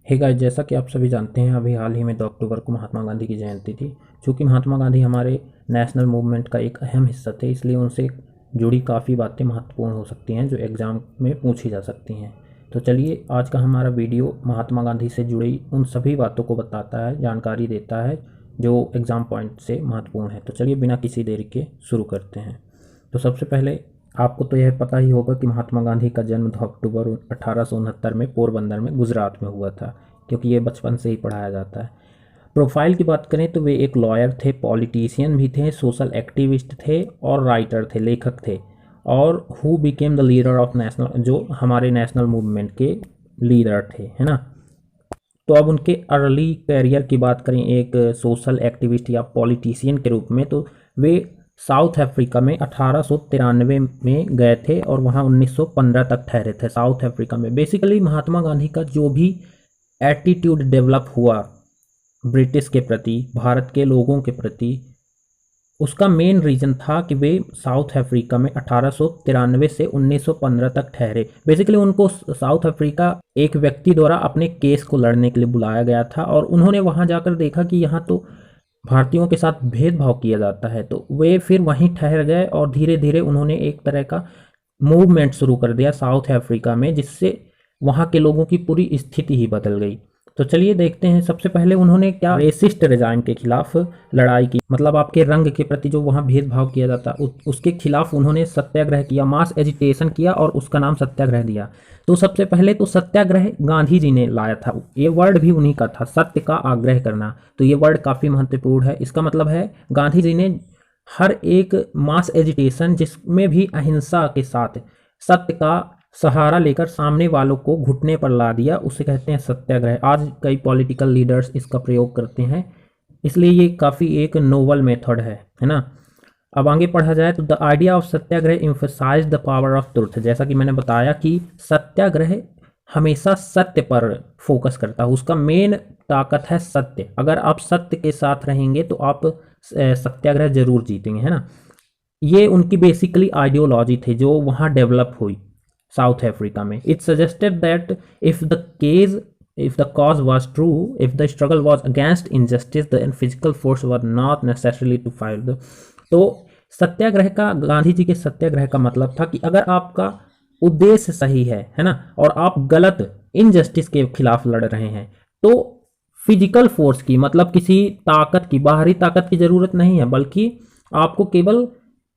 Hey guys, जैसा कि आप सभी जानते हैं अभी हाल ही में 2 अक्टूबर को महात्मा गांधी की जयंती थी। चूँकि महात्मा गांधी हमारे नेशनल मूवमेंट का एक अहम हिस्सा थे, इसलिए उनसे जुड़ी काफ़ी बातें महत्वपूर्ण हो सकती हैं जो एग्ज़ाम में पूछी जा सकती हैं। तो चलिए, आज का हमारा वीडियो महात्मा गांधी से जुड़ी उन सभी बातों को बताता है, जानकारी देता है जो एग्ज़ाम पॉइंट से महत्वपूर्ण है। तो चलिए, बिना किसी देरी के शुरू करते हैं। तो सबसे पहले आपको तो यह पता ही होगा कि महात्मा गांधी का जन्म 2 अक्टूबर 1869 में पोरबंदर में गुजरात में हुआ था, क्योंकि ये बचपन से ही पढ़ाया जाता है। प्रोफाइल की बात करें तो वे एक लॉयर थे, पॉलिटिशियन भी थे, सोशल एक्टिविस्ट थे और राइटर थे, लेखक थे। और who became the leader of national, जो हमारे नेशनल मूवमेंट के लीडर थे, है ना। तो अब उनके अर्ली करियर की बात करें एक सोशल एक्टिविस्ट या पॉलिटिशियन के रूप में, तो वे साउथ अफ्रीका में 1893 में गए थे और वहाँ 1915 तक ठहरे थे साउथ अफ्रीका में। बेसिकली महात्मा गांधी का जो भी एटीट्यूड डेवलप हुआ ब्रिटिश के प्रति, भारत के लोगों के प्रति, उसका मेन रीज़न था कि वे साउथ अफ्रीका में 1893 से 1915 तक ठहरे। बेसिकली उनको साउथ अफ्रीका एक व्यक्ति द्वारा अपने केस को लड़ने के लिए बुलाया गया था और उन्होंने वहां जाकर देखा कि यहाँ तो भारतीयों के साथ भेदभाव किया जाता है, तो वे फिर वहीं ठहर गए और धीरे धीरे उन्होंने एक तरह का मूवमेंट शुरू कर दिया साउथ अफ्रीका में, जिससे वहाँ के लोगों की पूरी स्थिति ही बदल गई। तो चलिए देखते हैं, सबसे पहले उन्होंने क्या रेसिस्ट रिजाइम के खिलाफ लड़ाई की, मतलब आपके रंग के प्रति जो वहाँ भेदभाव किया जाता उसके खिलाफ उन्होंने सत्याग्रह किया, मास एजिटेशन किया और उसका नाम सत्याग्रह दिया। तो सबसे पहले तो सत्याग्रह गांधी जी ने लाया था, ये वर्ड भी उन्हीं का था, सत्य का आग्रह करना। तो ये वर्ड काफ़ी महत्वपूर्ण है। इसका मतलब है गांधी जी ने हर एक मास एजिटेशन जिसमें भी अहिंसा के साथ सत्य का सहारा लेकर सामने वालों को घुटने पर ला दिया, उसे कहते हैं सत्याग्रह। आज कई पॉलिटिकल लीडर्स इसका प्रयोग करते हैं, इसलिए ये काफ़ी एक नोवल मेथड है ना। अब आगे पढ़ा जाए तो the idea of satyagraha emphasise the power of truth. जैसा कि मैंने बताया कि सत्याग्रह हमेशा सत्य पर फोकस करता है, उसका मेन ताकत है सत्य। अगर आप सत्य के साथ रहेंगे तो आप सत्याग्रह जरूर जीतेंगे, है ना। ये उनकी बेसिकली आइडियोलॉजी थी जो वहाँ डेवलप हुई साउथ अफ्रीका में। It suggested that if the cause was true, if the struggle was against injustice, then physical force was not necessarily to fight the। तो सत्याग्रह का, गांधी जी के सत्याग्रह का मतलब था कि अगर आपका उद्देश्य सही है ना, और आप गलत इनजस्टिस के खिलाफ लड़ रहे हैं, तो फिजिकल फोर्स की, मतलब किसी ताकत की, बाहरी ताकत की जरूरत नहीं है, बल्कि आपको केवल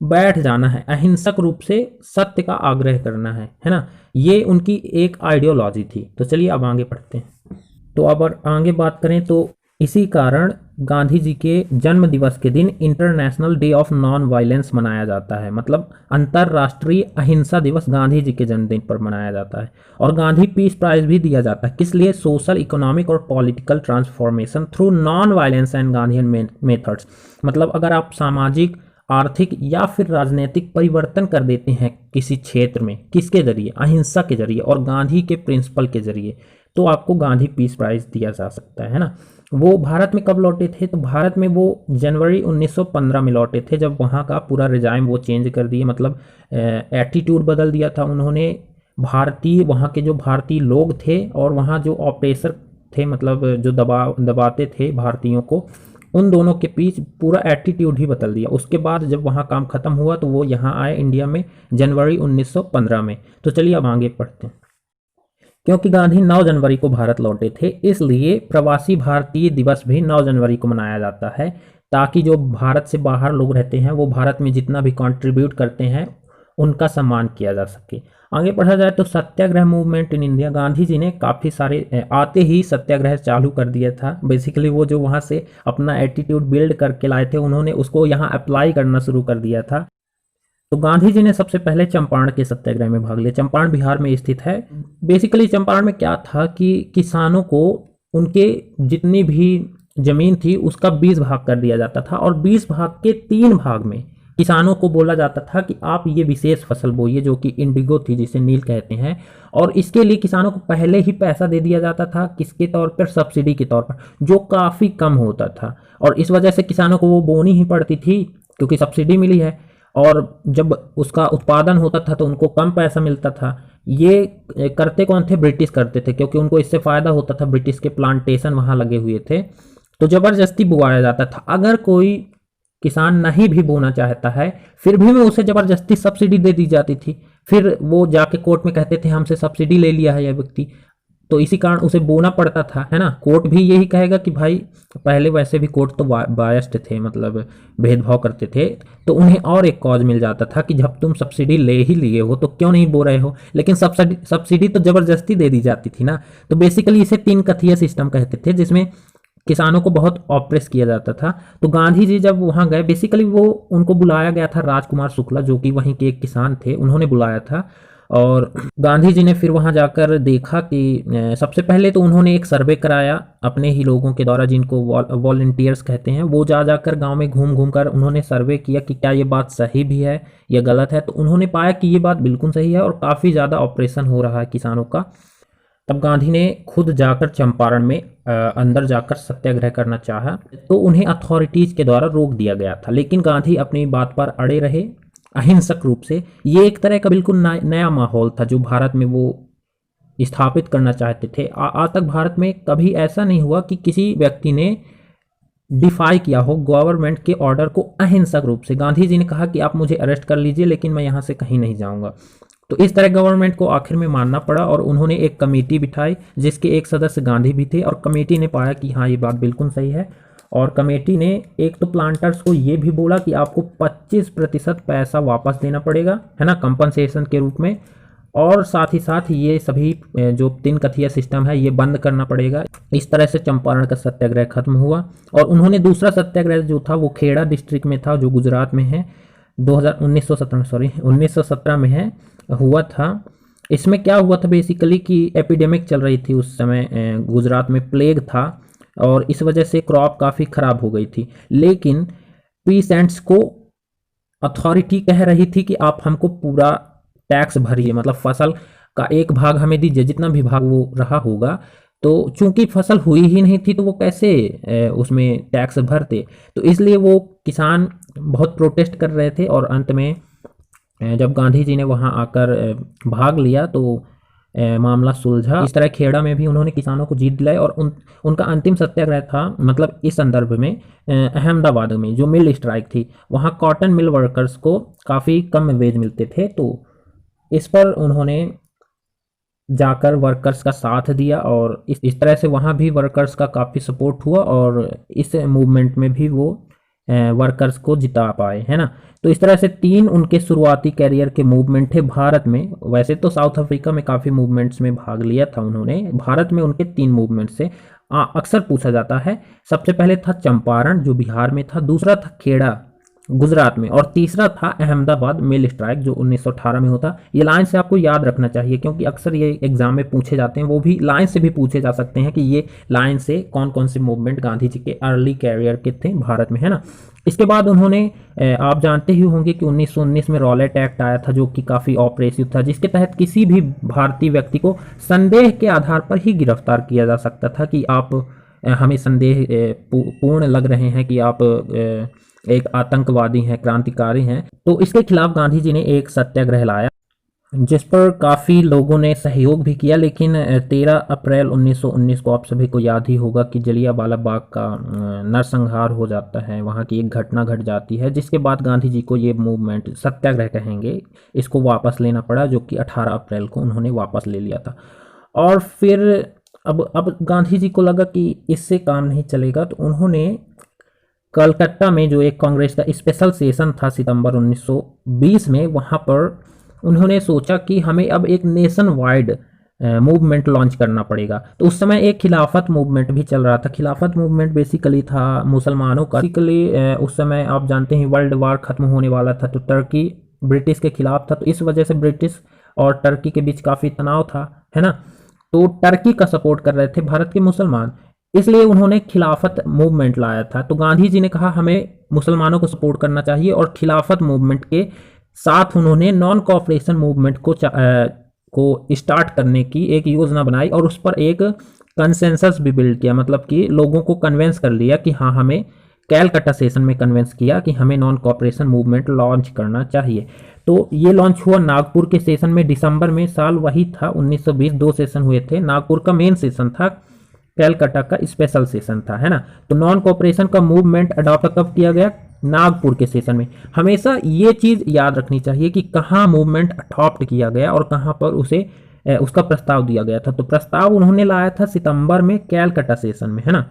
बैठ जाना है, अहिंसक रूप से सत्य का आग्रह करना है ना। ये उनकी एक आइडियोलॉजी थी। तो चलिए अब आगे पढ़ते हैं। तो अब आगे बात करें तो इसी कारण गांधी जी के जन्म दिवस के दिन international day of non violence मनाया जाता है, मतलब अंतर्राष्ट्रीय अहिंसा दिवस गांधी जी के जन्मदिन पर मनाया जाता है। और गांधी पीस प्राइज भी दिया जाता है, किस लिए? सोशल, इकोनॉमिक और political transformation through non violence and Gandhian methods. मतलब अगर आप सामाजिक, आर्थिक या फिर राजनीतिक परिवर्तन कर देते हैं किसी क्षेत्र में, किसके जरिए? अहिंसा के जरिए और गांधी के प्रिंसिपल के जरिए, तो आपको गांधी पीस प्राइज दिया जा सकता है ना। वो भारत में कब लौटे थे? तो भारत में वो जनवरी 1915 में लौटे थे, जब वहाँ का पूरा रिजाइम वो चेंज कर दिए, मतलब एटीट्यूड बदल दिया था उन्होंने। भारतीय, वहाँ के जो भारतीय लोग थे और वहाँ जो ऑपरेसर थे, मतलब जो दबाते थे भारतीयों को, उन दोनों के बीच पूरा एटीट्यूड ही बदल दिया। उसके बाद जब वहाँ काम खत्म हुआ तो वो यहाँ आए इंडिया में जनवरी 1915 में। तो चलिए अब आगे पढ़ते हैं। क्योंकि गांधी 9 जनवरी को भारत लौटे थे, इसलिए प्रवासी भारतीय दिवस भी 9 जनवरी को मनाया जाता है, ताकि जो भारत से बाहर लोग रहते हैं वो भारत में जितना भी कंट्रीब्यूट करते हैं उनका सम्मान किया जा सके। आगे पढ़ा जाए तो सत्याग्रह movement in India. Gandhi ji ने काफ़ी सारे आते ही सत्याग्रह चालू कर दिया था। बेसिकली वो जो वहाँ से अपना एटीट्यूड बिल्ड करके लाए थे, उन्होंने उसको यहाँ अप्लाई करना शुरू कर दिया था। तो गांधी जी ने सबसे पहले चंपारण के सत्याग्रह में भाग लिया। चंपारण बिहार में स्थित है। बेसिकली चंपारण में क्या था कि किसानों को उनके जितनी भी जमीन थी उसका 20 भाग कर दिया जाता था, और 20 भाग के 3 भाग में किसानों को बोला जाता था कि आप ये विशेष फसल बोइए, जो कि इंडिगो थी, जिसे नील कहते हैं। और इसके लिए किसानों को पहले ही पैसा दे दिया जाता था, किसके तौर पर? सब्सिडी के तौर पर, जो काफ़ी कम होता था। और इस वजह से किसानों को वो बोनी ही पड़ती थी, क्योंकि सब्सिडी मिली है। और जब उसका उत्पादन होता था तो उनको कम पैसा मिलता था। ये करते कौन थे? ब्रिटिश करते थे, क्योंकि उनको इससे फ़ायदा होता था, ब्रिटिश के प्लांटेशन वहाँ लगे हुए थे। तो ज़बरदस्ती बुवाया जाता था। अगर कोई किसान नहीं भी बोना चाहता है फिर भी उसे ज़बरदस्ती सब्सिडी दे दी जाती थी। फिर वो जाके कोर्ट में कहते थे हमसे सब्सिडी ले लिया है यह व्यक्ति, तो इसी कारण उसे बोना पड़ता था, है ना। कोर्ट भी यही कहेगा कि भाई पहले वैसे भी कोर्ट तो बायस्ड थे, मतलब भेदभाव करते थे, तो उन्हें और एक कॉज मिल जाता था कि जब तुम सब्सिडी ले ही लिए हो तो क्यों नहीं बो रहे हो। लेकिन सब्सिडी तो ज़बरदस्ती दे दी जाती थी ना। तो बेसिकली इसे तीन कथीय सिस्टम कहते थे, जिसमें किसानों को बहुत ऑप्रेस किया जाता था। तो गांधी जी जब वहाँ गए, बेसिकली वो उनको बुलाया गया था, राजकुमार शुक्ला जो कि वहीं के एक किसान थे, उन्होंने बुलाया था। और गांधी जी ने फिर वहाँ जाकर देखा कि सबसे पहले तो उन्होंने एक सर्वे कराया अपने ही लोगों के द्वारा, जिनको वॉलंटियर्स कहते हैं। वो जाकर गांव में घूम घूम कर उन्होंने सर्वे किया कि क्या ये बात सही भी है या गलत है। तो उन्होंने पाया कि ये बात बिल्कुल सही है और काफ़ी ज़्यादा ऑपरेशन हो रहा है किसानों का। तब गांधी ने खुद जाकर चंपारण में अंदर जाकर सत्याग्रह करना चाहा, तो उन्हें अथॉरिटीज के द्वारा रोक दिया गया था। लेकिन गांधी अपनी बात पर अड़े रहे अहिंसक रूप से। ये एक तरह का बिल्कुल नया माहौल था जो भारत में वो स्थापित करना चाहते थे। आज तक भारत में कभी ऐसा नहीं हुआ कि किसी व्यक्ति ने डिफाई किया हो गवर्नमेंट के ऑर्डर को अहिंसक रूप से। गांधी जी ने कहा कि आप मुझे अरेस्ट कर लीजिए लेकिन मैं यहाँ से कहीं नहीं जाऊँगा। तो इस तरह गवर्नमेंट को आखिर में मानना पड़ा और उन्होंने एक कमेटी बिठाई जिसके एक सदस्य गांधी भी थे। और कमेटी ने पाया कि हाँ ये बात बिल्कुल सही है। और कमेटी ने एक तो प्लांटर्स को ये भी बोला कि आपको 25% पैसा वापस देना पड़ेगा, है ना, कंपनसेशन के रूप में। और साथ ही साथ ये सभी जो तीन कथीय सिस्टम है ये बंद करना पड़ेगा। इस तरह से चंपारण का सत्याग्रह खत्म हुआ। और उन्होंने दूसरा सत्याग्रह जो था वो खेड़ा डिस्ट्रिक्ट में था, जो गुजरात में है, 1917 में है, हुआ था। इसमें क्या हुआ था बेसिकली कि एपिडेमिक चल रही थी उस समय, गुजरात में प्लेग था और इस वजह से क्रॉप काफ़ी ख़राब हो गई थी। लेकिन पीसेंट्स को अथॉरिटी कह रही थी कि आप हमको पूरा टैक्स भरिए, मतलब फसल का एक भाग हमें दीजिए, जितना भी भाग वो रहा होगा। तो चूंकि फसल हुई ही नहीं थी तो वो कैसे उसमें टैक्स भरते। तो इसलिए वो किसान बहुत प्रोटेस्ट कर रहे थे और अंत में जब गांधी जी ने वहां आकर भाग लिया तो मामला सुलझा। इस तरह खेड़ा में भी उन्होंने किसानों को जीत दिलाई। और उनका अंतिम सत्याग्रह था, मतलब इस संदर्भ में अहमदाबाद में जो मिल स्ट्राइक थी, वहां कॉटन मिल वर्कर्स को काफ़ी कम वेज मिलते थे। तो इस पर उन्होंने जाकर वर्कर्स का साथ दिया और इस तरह से वहाँ भी वर्कर्स का काफ़ी सपोर्ट हुआ और इस मूवमेंट में भी वो वर्कर्स को जिता पाए, है ना। तो इस तरह से तीन उनके शुरुआती कैरियर के मूवमेंट थे भारत में। वैसे तो साउथ अफ्रीका में काफ़ी मूवमेंट्स में भाग लिया था उन्होंने, भारत में उनके तीन मूवमेंट से अक्सर पूछा जाता है। सबसे पहले था चंपारण जो बिहार में था, दूसरा था खेड़ा गुजरात में, और तीसरा था अहमदाबाद मिल स्ट्राइक जो 1918 में होता। ये लाइन से आपको याद रखना चाहिए क्योंकि अक्सर ये एग्जाम में पूछे जाते हैं। वो भी लाइन से भी पूछे जा सकते हैं कि ये लाइन से कौन कौन से मूवमेंट गांधी जी के अर्ली कैरियर के थे भारत में, है ना। इसके बाद उन्होंने, आप जानते ही होंगे कि 1919 में रॉलेट एक्ट आया था जो कि काफ़ी ऑपरेसिव था, जिसके तहत किसी भी भारतीय व्यक्ति को संदेह के आधार पर ही गिरफ्तार किया जा सकता था कि आप हमें संदेह पूर्ण लग रहे हैं कि आप एक आतंकवादी हैं, क्रांतिकारी हैं। तो इसके खिलाफ गांधी जी ने एक सत्याग्रह लाया जिस पर काफ़ी लोगों ने सहयोग भी किया। लेकिन 13 अप्रैल 1919 को आप सभी को याद ही होगा कि जलियांवाला बाग का नरसंहार हो जाता है, वहाँ की एक घटना घट जाती है, जिसके बाद गांधी जी को ये मूवमेंट, सत्याग्रह कहेंगे इसको, वापस लेना पड़ा, जो कि 18 अप्रैल को उन्होंने वापस ले लिया था। और फिर अब गांधी जी को लगा कि इससे काम नहीं चलेगा, तो उन्होंने कलकत्ता में जो एक कांग्रेस का स्पेशल सेशन था सितंबर 1920 में, वहाँ पर उन्होंने सोचा कि हमें अब एक नेशन वाइड मूवमेंट लॉन्च करना पड़ेगा। तो उस समय एक खिलाफत मूवमेंट भी चल रहा था। खिलाफत मूवमेंट बेसिकली था मुसलमानों का। बेसिकली उस समय आप जानते हैं वर्ल्ड वार खत्म होने वाला था, तो टर्की ब्रिटिश के खिलाफ था, तो इस वजह से ब्रिटिश और टर्की के बीच काफ़ी तनाव था, है ना। तो टर्की का सपोर्ट कर रहे थे भारत के मुसलमान, इसलिए उन्होंने खिलाफत मूवमेंट लाया था। तो गांधी जी ने कहा हमें मुसलमानों को सपोर्ट करना चाहिए और खिलाफत मूवमेंट के साथ उन्होंने नॉन कॉपरेशन मूवमेंट को स्टार्ट करने की एक योजना बनाई और उस पर एक कंसेंसस भी बिल्ड किया, मतलब कि लोगों को कन्वेंस कर लिया कि हाँ हमें कैलकटा सेशन में कन्विंस किया कि हमें नॉन कॉपरेशन मूवमेंट लॉन्च करना चाहिए। तो ये लॉन्च हुआ नागपुर के सेशन में दिसंबर में, साल वही था 1920। 2 सेशन हुए थे, नागपुर का मेन सेशन था, कैलकाटा का स्पेशल सेशन था, है ना। तो नॉन कॉपरेशन का मूवमेंट अडॉप्ट कब किया गया? नागपुर के सेशन में। हमेशा ये चीज याद रखनी चाहिए कि कहाँ मूवमेंट अडॉप्ट किया गया और कहाँ पर उसे उसका प्रस्ताव दिया गया था। तो प्रस्ताव उन्होंने लाया था सितंबर में कैलकाटा सेशन में, है ना,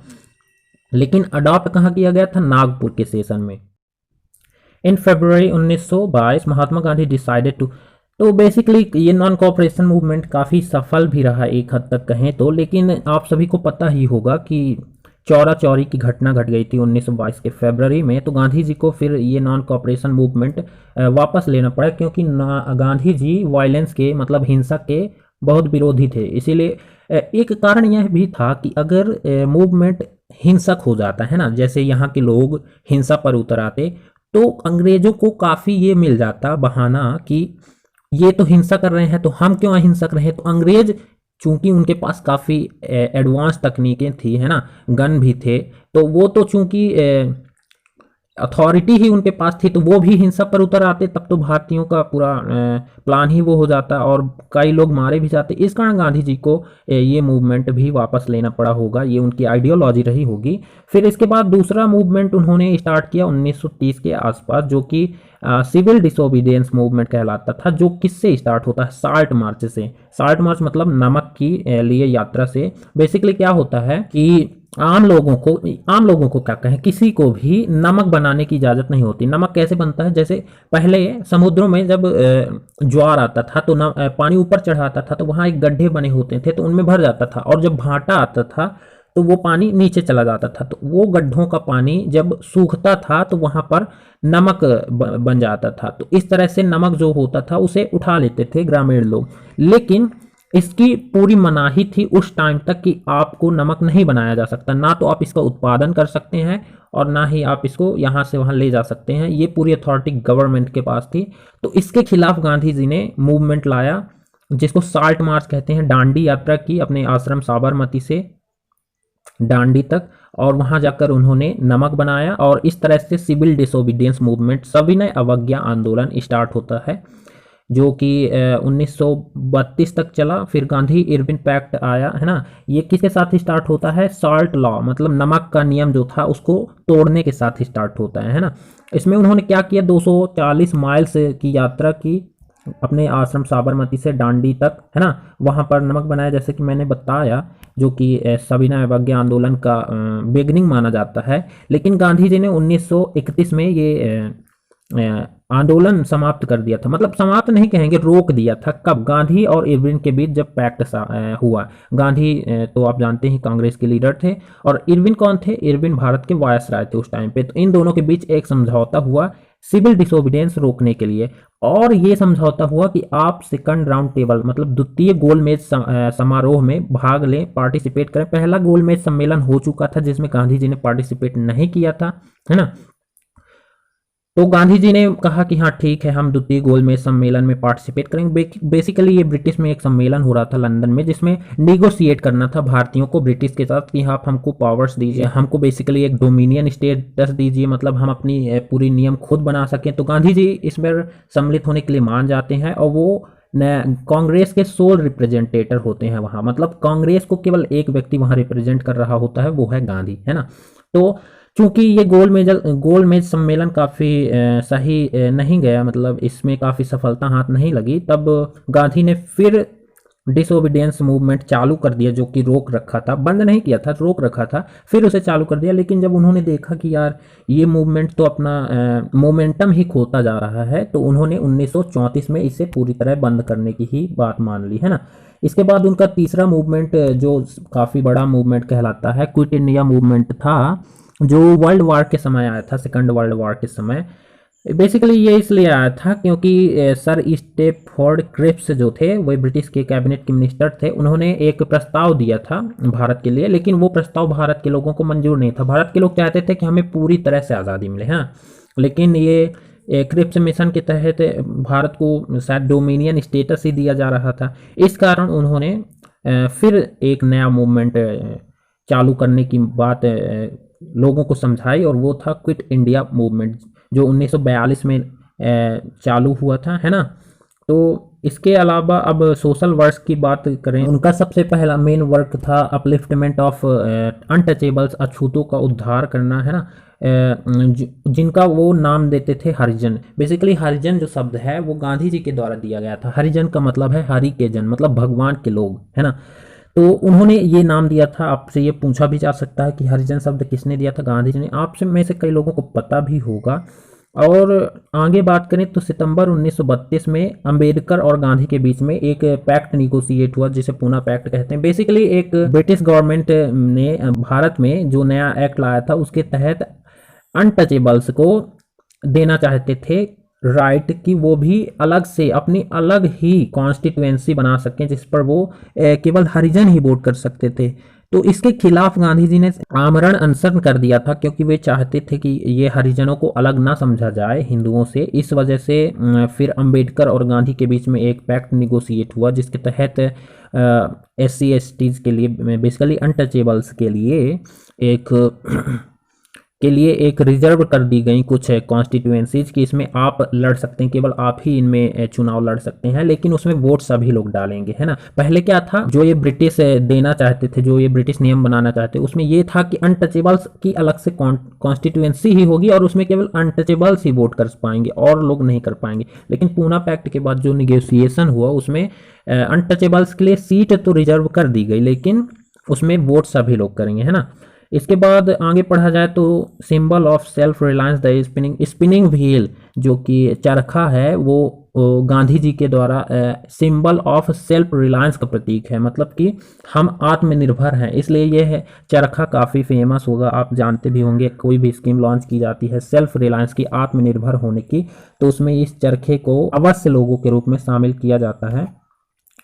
लेकिन अडॉप्ट कहाँ किया गया था? नागपुर के सेशन में। इन फरवरी 1922 महात्मा गांधी डिसाइडेड टू। तो बेसिकली ये नॉन कॉपरेशन मूवमेंट काफ़ी सफल भी रहा एक हद तक कहें तो, लेकिन आप सभी को पता ही होगा कि चौरा चौरी की घटना घट गई थी 1922 के फरवरी में। तो गांधी जी को फिर ये नॉन कॉपरेशन मूवमेंट वापस लेना पड़ा, क्योंकि गांधी जी वायलेंस के मतलब हिंसा के बहुत विरोधी थे। इसीलिए एक कारण यह भी था कि अगर मूवमेंट हिंसक हो जाता है ना, जैसे यहाँ के लोग हिंसा पर उतर आते, तो अंग्रेजों को काफ़ी ये मिल जाता बहाना कि ये तो हिंसा कर रहे हैं तो हम क्यों अहिंसक रहे। तो अंग्रेज चूंकि उनके पास काफ़ी एडवांस तकनीकें थी, है ना, गन भी थे, तो वो तो चूंकि अथॉरिटी ही उनके पास थी, तो वो भी हिंसा पर उतर आते, तब तो भारतीयों का पूरा प्लान ही वो हो जाता और कई लोग मारे भी जाते। इस कारण गांधी जी को ये मूवमेंट भी वापस लेना पड़ा होगा, ये उनकी आइडियोलॉजी रही होगी। फिर इसके बाद दूसरा मूवमेंट उन्होंने स्टार्ट किया 1930 के आसपास, जो कि सिविल डिसोबीडियंस मूवमेंट कहलाता था, जो किससे स्टार्ट होता है? साल्ट मार्च से। साल्ट मार्च मतलब नमक की लिए यात्रा से। बेसिकली क्या होता है कि आम लोगों को क्या कहें, किसी को भी नमक बनाने की इजाज़त नहीं होती। नमक कैसे बनता है? जैसे पहले समुद्रों में जब ज्वार आता था तो पानी ऊपर चढ़ाता था, तो वहाँ एक गड्ढे बने होते थे, तो उनमें भर जाता था, और जब भाटा आता था तो वो पानी नीचे चला जाता था। तो वो गड्ढों का पानी जब सूखता था तो वहाँ पर नमक बन जाता था। तो इस तरह से नमक जो होता था उसे उठा लेते थे ग्रामीण लोग। लेकिन इसकी पूरी मनाही थी उस टाइम तक कि आपको नमक नहीं बनाया जा सकता, ना तो आप इसका उत्पादन कर सकते हैं और ना ही आप इसको यहाँ से वहाँ ले जा सकते हैं। ये पूरी अथॉरिटी गवर्नमेंट के पास थी। तो इसके खिलाफ गांधी जी ने मूवमेंट लाया, जिसको साल्ट मार्च कहते हैं। दांडी यात्रा की अपने आश्रम साबरमती से दांडी तक, और वहां जाकर उन्होंने नमक बनाया, और इस तरह से सिविल डिसोबीडियंस मूवमेंट, सविनय अवज्ञा आंदोलन स्टार्ट होता है, जो कि 1932 तक चला। फिर गांधी इरविन पैक्ट आया, है ना। ये किसके साथ स्टार्ट होता है? सॉल्ट लॉ, मतलब नमक का नियम जो था उसको तोड़ने के साथ स्टार्ट होता है ना। इसमें उन्होंने क्या किया? 240 माइल्स की यात्रा की अपने आश्रम साबरमती से दांडी तक, है ना। वहाँ पर नमक बनाया, जैसे कि मैंने बताया, जो कि सविनय अवज्ञा आंदोलन का बिगनिंग माना जाता है। लेकिन गांधी जी ने 1931 में ये आंदोलन समाप्त कर दिया था, मतलब समाप्त नहीं कहेंगे, रोक दिया था। कब? गांधी और इरविन के बीच जब पैक्ट हुआ। गांधी तो आप जानते हैं कांग्रेस के लीडर थे, और इरविन कौन थे? इरविन भारत के वायसराय थे उस टाइम पे। तो इन दोनों के बीच एक समझौता हुआ सिविल डिसोबीडियंस रोकने के लिए, और ये समझौता हुआ कि आप सेकंड राउंड टेबल मतलब द्वितीय गोलमेज समारोह में भाग लें, पार्टिसिपेट करें। पहला गोलमेज सम्मेलन हो चुका था जिसमें गांधी जी ने पार्टिसिपेट नहीं किया था, है ना। तो गांधी जी ने कहा कि हाँ ठीक है, हम द्वितीय गोलमेज सम्मेलन में पार्टिसिपेट करेंगे। बेसिकली ये ब्रिटिश में एक सम्मेलन हो रहा था लंदन में, जिसमें निगोशिएट करना था भारतीयों को ब्रिटिश के साथ कि आप हमको पावर्स दीजिए, हमको बेसिकली एक डोमिनियन स्टेटस दीजिए, मतलब हम अपनी पूरी नियम खुद बना सकें। तो गांधी जी इसमें सम्मिलित होने के लिए मान जाते हैं, और वो कांग्रेस के सोल रिप्रेजेंटेटर होते हैं वहाँ, मतलब कांग्रेस को केवल एक व्यक्ति वहाँ रिप्रेजेंट कर रहा होता है, वो है गांधी, है ना। तो चूंकि ये गोलमेज सम्मेलन काफ़ी सही नहीं गया, मतलब इसमें काफ़ी सफलता हाथ नहीं लगी, तब गांधी ने फिर डिसोबीडियंस मूवमेंट चालू कर दिया, जो कि रोक रखा था, बंद नहीं किया था, रोक रखा था, फिर उसे चालू कर दिया। लेकिन जब उन्होंने देखा कि यार ये मूवमेंट तो अपना मोमेंटम ही खोता जा रहा है, तो उन्होंने 1934 में इसे पूरी तरह बंद करने की ही बात मान ली, है ना। इसके बाद उनका तीसरा मूवमेंट, जो काफ़ी बड़ा मूवमेंट कहलाता है, क्विट इंडिया मूवमेंट था, जो वर्ल्ड वार के समय आया था, सेकंड वर्ल्ड वार के समय। बेसिकली ये इसलिए आया था क्योंकि सर स्टेपफोर्ड क्रिप्स जो थे, वो ब्रिटिश के कैबिनेट के मिनिस्टर थे, उन्होंने एक प्रस्ताव दिया था भारत के लिए, लेकिन वो प्रस्ताव भारत के लोगों को मंजूर नहीं था। भारत के लोग चाहते थे कि हमें पूरी तरह से आज़ादी मिले, हाँ, लेकिन ये क्रिप्स मिशन के तहत भारत को शायद डोमिनियन स्टेटस ही दिया जा रहा था। इस कारण उन्होंने फिर एक नया मूवमेंट चालू करने की बात लोगों को समझाई, और वो था क्विट इंडिया मूवमेंट, जो 1942 में चालू हुआ था, है ना। तो इसके अलावा अब सोशल वर्क्स की बात करें, उनका सबसे पहला मेन वर्क था अपलिफ्टमेंट ऑफ अनटचेबल्स, अछूतों का उद्धार करना, है ना। जिनका वो नाम देते थे हरिजन। बेसिकली हरिजन जो शब्द है वो गांधी जी के द्वारा दिया गया था। हरिजन का मतलब है हरि के जन, मतलब भगवान के लोग, है ना। तो उन्होंने ये नाम दिया था। आपसे ये पूछा भी जा सकता है कि हरिजन शब्द किसने दिया था? गांधी जी ने। आपसे में से कई लोगों को पता भी होगा। और आगे बात करें तो सितंबर 1932 में अंबेडकर और गांधी के बीच में एक पैक्ट निगोशिएट हुआ, जिसे पूना पैक्ट कहते हैं। बेसिकली एक ब्रिटिश गवर्नमेंट ने भारत में जो नया एक्ट लाया था उसके तहत अनटचेबल्स को देना चाहते थे राइट कि वो भी अलग से अपनी अलग ही कॉन्स्टिट्यूएंसी बना सकें, जिस पर वो केवल हरिजन ही वोट कर सकते थे। तो इसके खिलाफ गांधी जी ने आमरण अनशन कर दिया था, क्योंकि वे चाहते थे कि ये हरिजनों को अलग ना समझा जाए हिंदुओं से। इस वजह से फिर अंबेडकर और गांधी के बीच में एक पैक्ट निगोशिएट हुआ, जिसके तहत SC STs के लिए, बेसिकली अनटचेबल्स के लिए एक रिजर्व कर दी गई कुछ कॉन्स्टिट्यूएंसीज कि इसमें आप लड़ सकते हैं, केवल आप ही इनमें चुनाव लड़ सकते हैं, लेकिन उसमें वोट सभी लोग डालेंगे, है ना। पहले क्या था, जो ये ब्रिटिश देना चाहते थे, जो ये ब्रिटिश नियम बनाना चाहते, उसमें ये था कि अनटचेबल्स की अलग से कॉन्स्टिट्यूएंसी ही होगी और उसमें केवल अनटचेबल्स ही वोट कर पाएंगे और लोग नहीं कर पाएंगे। लेकिन पूना पैक्ट के बाद जो निगोसिएशन हुआ उसमें अनटचेबल्स के लिए सीट तो रिजर्व कर दी गई, लेकिन उसमें वोट सभी लोग करेंगे, है ना। इसके बाद आगे पढ़ा जाए तो symbol of self reliance the spinning wheel, जो कि चरखा है, वो गांधी जी के द्वारा सिंबल ऑफ सेल्फ रिलायंस का प्रतीक है। मतलब कि हम आत्मनिर्भर हैं, इसलिए ये है चरखा काफ़ी फेमस होगा। आप जानते भी होंगे, कोई भी स्कीम लॉन्च की जाती है सेल्फ रिलायंस की, आत्मनिर्भर होने की, तो उसमें इस चरखे को अवश्य लोगों के रूप में शामिल किया जाता है।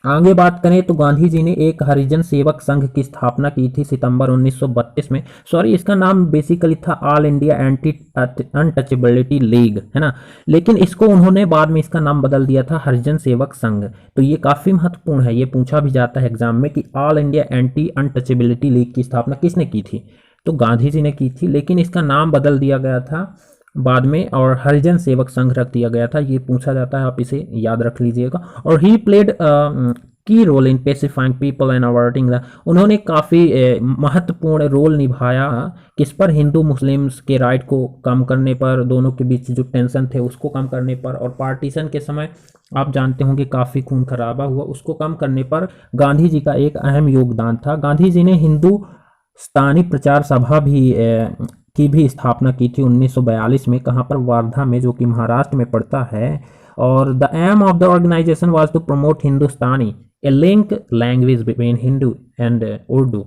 आगे बात करें तो गांधी जी ने एक हरिजन सेवक संघ की स्थापना की थी सितंबर 1932 में। सॉरी, इसका नाम बेसिकली था all India anti untouchability league, है ना। लेकिन इसको उन्होंने बाद में इसका नाम बदल दिया था हरिजन सेवक संघ। तो ये काफ़ी महत्वपूर्ण है, ये पूछा भी जाता है एग्जाम में कि all India anti untouchability league की स्थापना किसने की थी? तो गांधी जी ने की थी, लेकिन इसका नाम बदल दिया गया था बाद में और हरिजन सेवक संघ रख दिया गया था। ये पूछा जाता है, आप इसे याद रख लीजिएगा। और he played key role in pacifying people and averting the, उन्होंने काफ़ी महत्वपूर्ण रोल निभाया किस पर? हिंदू मुस्लिम्स के राइट को कम करने पर, दोनों के बीच जो टेंशन थे उसको कम करने पर, और पार्टीशन के समय आप जानते होंगे काफ़ी खून खराबा हुआ, उसको कम करने पर गांधी जी का एक अहम योगदान था। गांधी जी ने हिंदुस्तानी प्रचार सभा की भी स्थापना की थी 1942 में। कहाँ पर? वार्धा में, जो कि महाराष्ट्र में पड़ता है। और the aim of the organisation was to promote Hindustani, a link language between Hindi and Urdu.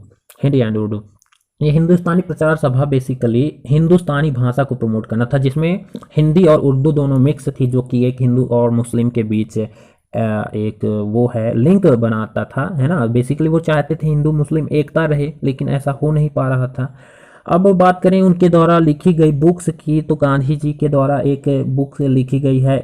ये हिंदुस्तानी प्रचार सभा बेसिकली हिंदुस्तानी भाषा को प्रमोट करना था, जिसमें हिंदी और उर्दू दोनों मिक्स थी, जो कि एक हिंदू और मुस्लिम के बीच एक वो है लिंक बनाता था, है ना। बेसिकली वो चाहते थे हिंदू मुस्लिम एकता रहे, लेकिन ऐसा हो नहीं पा रहा था। अब बात करें उनके द्वारा लिखी गई बुक्स की, तो गांधी जी के द्वारा एक बुक लिखी गई है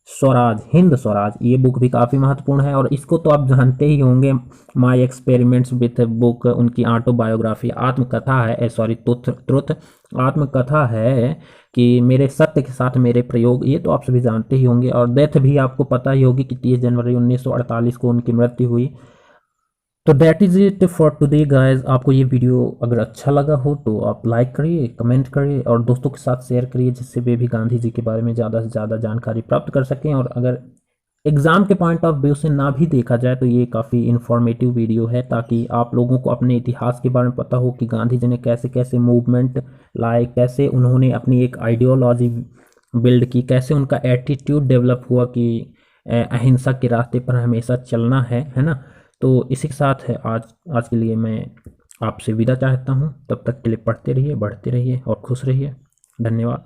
स्वराज, हिंद स्वराज। ये बुक भी काफ़ी महत्वपूर्ण है, और इसको तो आप जानते ही होंगे, माय एक्सपेरिमेंट्स विथ बुक, उनकी ऑटोबायोग्राफी, आत्मकथा है, सॉरी ट्रुथ आत्मकथा है कि मेरे सत्य के साथ मेरे प्रयोग, ये तो आप सभी जानते ही होंगे। और डेथ भी आपको पता ही होगी कि 30 जनवरी 1948 को उनकी मृत्यु हुई। तो that is it for today guys. आपको ये वीडियो अगर अच्छा लगा हो तो आप लाइक करिए, कमेंट करिए और दोस्तों के साथ शेयर करिए, जिससे वे भी गांधी जी के बारे में ज़्यादा से ज़्यादा जानकारी प्राप्त कर सकें। और अगर एग्ज़ाम के पॉइंट ऑफ व्यू से ना भी देखा जाए तो ये काफ़ी इन्फॉर्मेटिव वीडियो है, ताकि आप लोगों को अपने इतिहास के बारे में पता हो कि गांधी जी ने कैसे कैसे मूवमेंट लाए, कैसे उन्होंने अपनी एक आइडियोलॉजी बिल्ड की, कैसे उनका एटीट्यूड डेवलप हुआ कि अहिंसा के रास्ते पर हमेशा चलना है ना। तो इसी के साथ है आज के लिए मैं आपसे विदा चाहता हूँ। तब तक के लिए पढ़ते रहिए, बढ़ते रहिए और खुश रहिए। धन्यवाद।